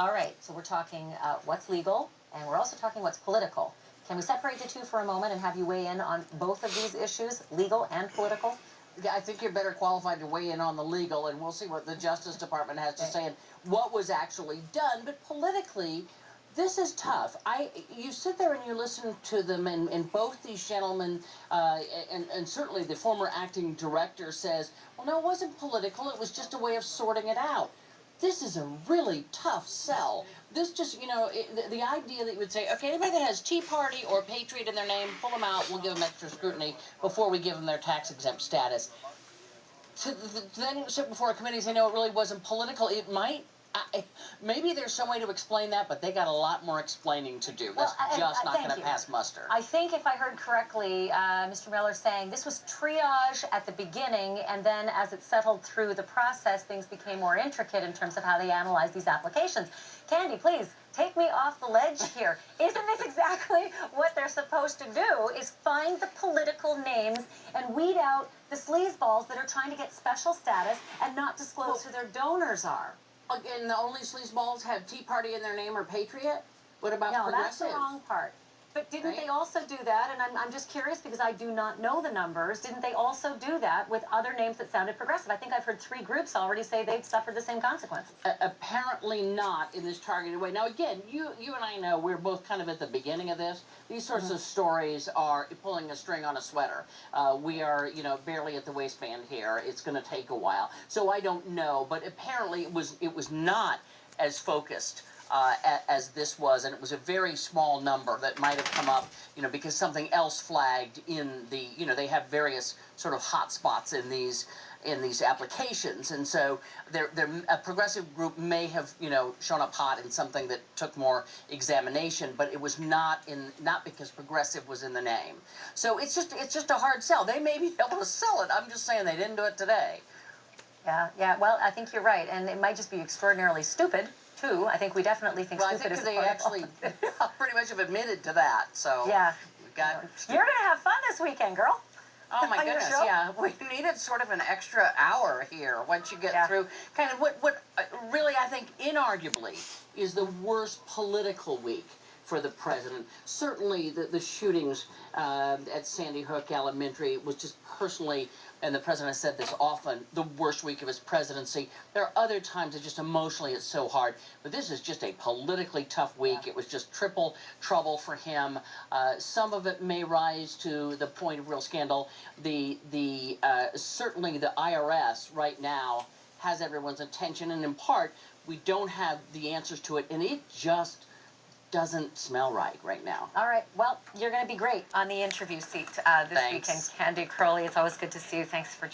All right, so we're talking what's legal, and we're also talking what's political. Can we separate the two for a moment and have you weigh in on both of these issues, legal and political? Yeah, I think you're better qualified to weigh in on the legal, and we'll see what the Justice Department has to say and what was actually done. But politically, this is tough. You sit there and you listen to them, and both these gentlemen, and certainly the former acting director says, well, no, it wasn't political. It was just a way of sorting it out. This is a really tough sell. This just, the idea that you would say, okay, anybody that has Tea Party or Patriot in their name, pull them out, we'll give them extra scrutiny before we give them their tax-exempt status. To then sit before a committee and say, no, it really wasn't political. It might. Maybe there's some way to explain that, but they got a lot more explaining to do. That's just not going to pass muster. I think if I heard correctly, Mr. Miller saying this was triage at the beginning, and then as it settled through the process, things became more intricate in terms of how they analyze these applications. Candy, please, take me off the ledge here. Isn't this exactly what they're supposed to do, is find the political names and weed out the sleazeballs that are trying to get special status and not disclose who their donors are? Again, the only sleazeballs have Tea Party in their name or Patriot? What about Progressive? No, that's the wrong part. But didn't they also do that, and I'm just curious because I do not know the numbers, didn't they also do that with other names that sounded progressive? I think I've heard 3 groups already say they've suffered the same consequences. Apparently not in this targeted way. Now, again, you and I know we're both kind of at the beginning of this. These sorts of stories are pulling a string on a sweater. We are, barely at the waistband here. It's going to take a while. So I don't know, but apparently it was not as focused as this was, and it was a very small number that might have come up, because something else flagged in the, they have various sort of hot spots in these applications, and so a progressive group may have, shown up hot in something that took more examination, but it was not because progressive was in the name. So it's just a hard sell. They may be able to sell it. I'm just saying they didn't do it today. Yeah. Well, I think you're right, and it might just be extraordinarily stupid too. I think we definitely think stupid is they actually pretty much have admitted to that. So yeah, you're gonna have fun this weekend, girl. Oh my goodness, yeah. We needed sort of an extra hour here once you get through kind of what really I think inarguably is the worst political week for the president. Certainly the shootings at Sandy Hook Elementary was just personally, and the president has said this often, the worst week of his presidency. There are other times that just emotionally it's so hard, but this is just a politically tough week. It was just triple trouble for him. Some of it may rise to the point of real scandal. Certainly the IRS right now has everyone's attention, and in part we don't have the answers to it, and it just doesn't smell right now. All right. Well, you're going to be great on the interview seat this weekend, Candy Crowley. It's always good to see you. Thanks for